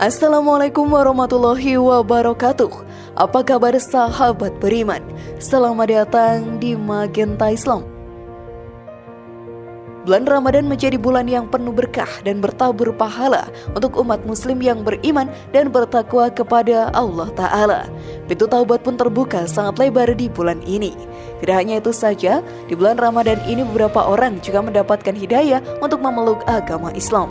Assalamualaikum warahmatullahi wabarakatuh. Apa kabar sahabat beriman? Selamat datang di Magenta Islam. Bulan Ramadan menjadi bulan yang penuh berkah dan bertabur pahala untuk umat muslim yang beriman dan bertakwa kepada Allah Ta'ala. Pintu taubat pun terbuka sangat lebar di bulan ini. Tidak hanya itu saja, di bulan Ramadan ini beberapa orang juga mendapatkan hidayah untuk memeluk agama Islam.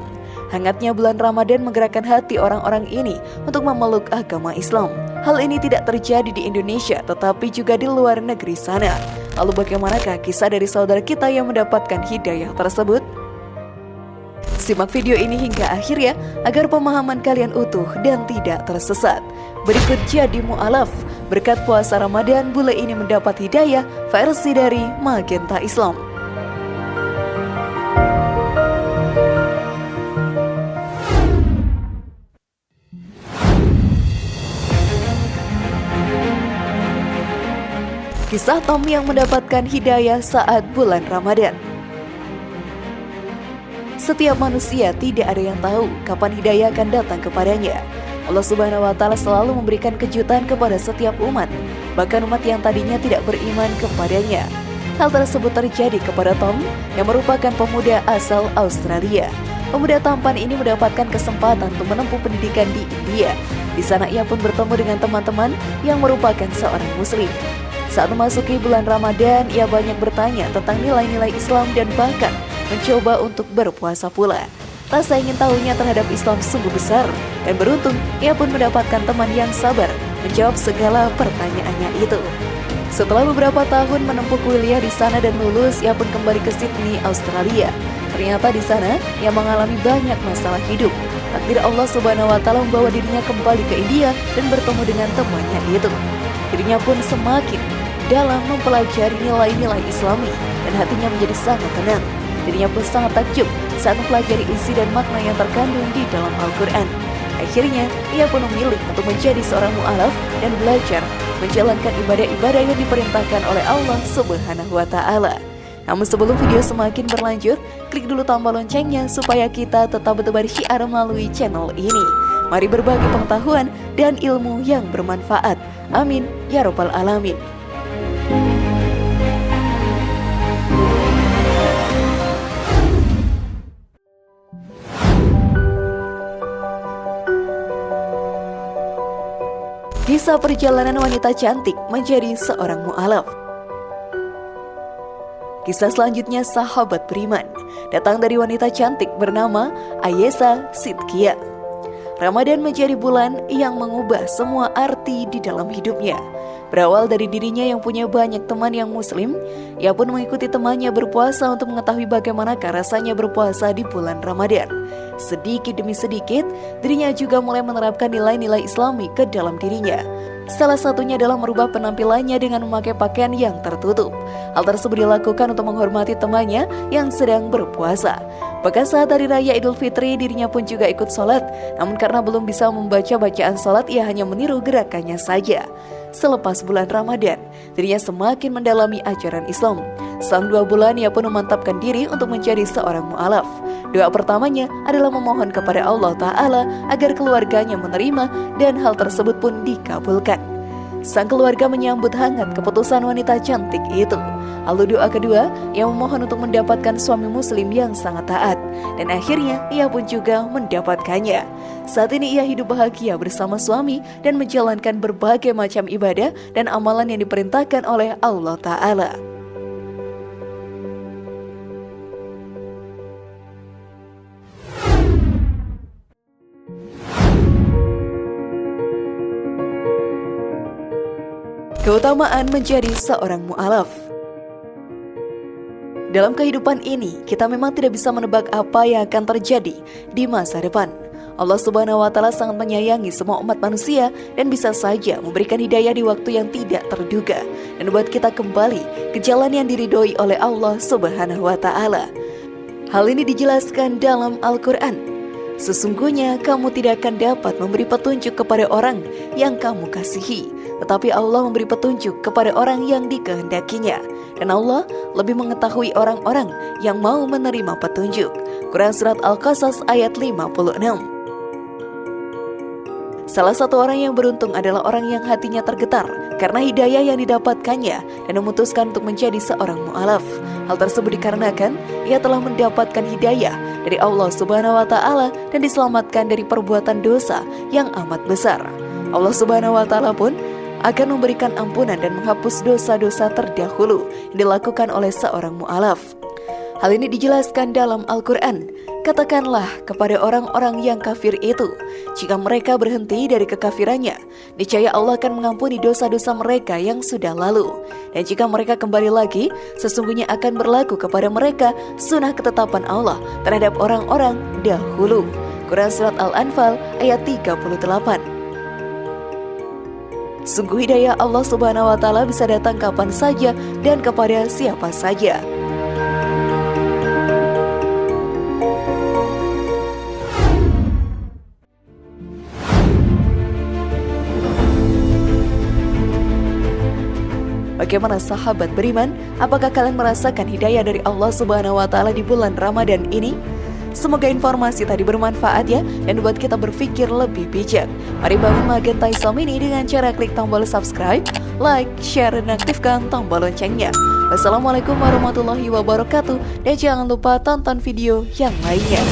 Hangatnya bulan Ramadan menggerakkan hati orang-orang ini untuk memeluk agama Islam. Hal ini tidak terjadi di Indonesia, tetapi juga di luar negeri sana. Lalu bagaimanakah kisah dari saudara kita yang mendapatkan hidayah tersebut? Simak video ini hingga akhir ya, agar pemahaman kalian utuh dan tidak tersesat. Berikut jadi mu'alaf, berkat puasa Ramadan bule ini mendapat hidayah versi dari Magenta Islam. Kisah Tom yang mendapatkan hidayah saat bulan Ramadan. Setiap manusia tidak ada yang tahu kapan hidayah akan datang kepadanya. Allah Subhanahu wa Ta'ala selalu memberikan kejutan kepada setiap umat, bahkan umat yang tadinya tidak beriman kepadanya. Hal tersebut terjadi kepada Tom yang merupakan pemuda asal Australia. Pemuda tampan ini mendapatkan kesempatan untuk menempuh pendidikan di India. Di sana ia pun bertemu dengan teman-teman yang merupakan seorang muslim. Saat memasuki bulan Ramadan, ia banyak bertanya tentang nilai-nilai Islam dan bahkan mencoba untuk berpuasa pula. Rasa ingin tahunya terhadap Islam sungguh besar, dan beruntung ia pun mendapatkan teman yang sabar menjawab segala pertanyaannya itu. Setelah beberapa tahun menempuh kuliah di sana dan lulus, ia pun kembali ke Sydney, Australia. Ternyata di sana ia mengalami banyak masalah hidup. Takdir Allah Subhanahu wa Ta'ala membawa dirinya kembali ke India dan bertemu dengan temannya itu. Dirinya pun semakin dalam mempelajari nilai-nilai Islami dan hatinya menjadi sangat tenang. Dirinya pun sangat takjub saat mempelajari isi dan makna yang terkandung di dalam Al-Quran. Akhirnya, ia pun memilih untuk menjadi seorang mu'alaf dan belajar menjalankan ibadah-ibadah yang diperintahkan oleh Allah Subhanahu wa Ta'ala. Namun sebelum video semakin berlanjut, klik dulu tombol loncengnya supaya kita tetap bertebar syiar melalui channel ini. Mari berbagi pengetahuan dan ilmu yang bermanfaat. Amin ya rabbal alamin. Kisah perjalanan wanita cantik menjadi seorang mu'alaf. Kisah selanjutnya sahabat beriman datang dari wanita cantik bernama Ayesa Sidkia. Ramadan menjadi bulan yang mengubah semua arti di dalam hidupnya. Berawal dari dirinya yang punya banyak teman yang muslim, ia pun mengikuti temannya berpuasa untuk mengetahui bagaimanakah rasanya berpuasa di bulan Ramadan. Sedikit demi sedikit, dirinya juga mulai menerapkan nilai-nilai Islami ke dalam dirinya. Salah satunya adalah merubah penampilannya dengan memakai pakaian yang tertutup. Hal tersebut dilakukan untuk menghormati temannya yang sedang berpuasa. Bahkan saat hari raya Idul Fitri, dirinya pun juga ikut sholat. Namun karena belum bisa membaca bacaan sholat, ia hanya meniru gerakannya saja. Selepas bulan Ramadan, dirinya semakin mendalami ajaran Islam. Selama 2 bulan, ia pun memantapkan diri untuk menjadi seorang mu'alaf. Doa pertamanya adalah memohon kepada Allah Ta'ala agar keluarganya menerima, dan hal tersebut pun dikabulkan. Sang keluarga menyambut hangat keputusan wanita cantik itu. Lalu doa kedua, ia memohon untuk mendapatkan suami muslim yang sangat taat. Dan akhirnya ia pun juga mendapatkannya. Saat ini ia hidup bahagia bersama suami dan menjalankan berbagai macam ibadah dan amalan yang diperintahkan oleh Allah Ta'ala. Keutamaan menjadi seorang mu'alaf. Dalam kehidupan ini, kita memang tidak bisa menebak apa yang akan terjadi di masa depan. Allah Subhanahu wa Ta'ala sangat menyayangi semua umat manusia dan bisa saja memberikan hidayah di waktu yang tidak terduga dan membuat kita kembali ke jalan yang diridhoi oleh Allah Subhanahu wa Ta'ala. Hal ini dijelaskan dalam Al-Quran. Sesungguhnya kamu tidak akan dapat memberi petunjuk kepada orang yang kamu kasihi, tetapi Allah memberi petunjuk kepada orang yang dikehendakinya. Dan Allah lebih mengetahui orang-orang yang mau menerima petunjuk. Quran Surat Al-Qasas ayat 56. Salah satu orang yang beruntung adalah orang yang hatinya tergetar karena hidayah yang didapatkannya dan memutuskan untuk menjadi seorang mu'alaf. Hal tersebut dikarenakan ia telah mendapatkan hidayah dari Allah Subhanahu wa Ta'ala dan diselamatkan dari perbuatan dosa yang amat besar. Allah Subhanahu wa Ta'ala pun akan memberikan ampunan dan menghapus dosa-dosa terdahulu yang dilakukan oleh seorang mu'alaf. Hal ini dijelaskan dalam Al-Quran. Katakanlah kepada orang-orang yang kafir itu, jika mereka berhenti dari kekafirannya, niscaya Allah akan mengampuni dosa-dosa mereka yang sudah lalu. Dan jika mereka kembali lagi, sesungguhnya akan berlaku kepada mereka sunnah ketetapan Allah terhadap orang-orang dahulu. Quran Surat Al-Anfal ayat 38. Sungguh hidayah Allah Subhanahu wa Ta'ala bisa datang kapan saja dan kepada siapa saja. Bagaimana sahabat beriman? Apakah kalian merasakan hidayah dari Allah Subhanahu wa Ta'ala di bulan Ramadan ini? Semoga informasi tadi bermanfaat ya dan buat kita berpikir lebih bijak. Mari bangun Magenta Islam ini dengan cara klik tombol subscribe, like, share, dan aktifkan tombol loncengnya. Wassalamualaikum warahmatullahi wabarakatuh dan jangan lupa tonton video yang lainnya.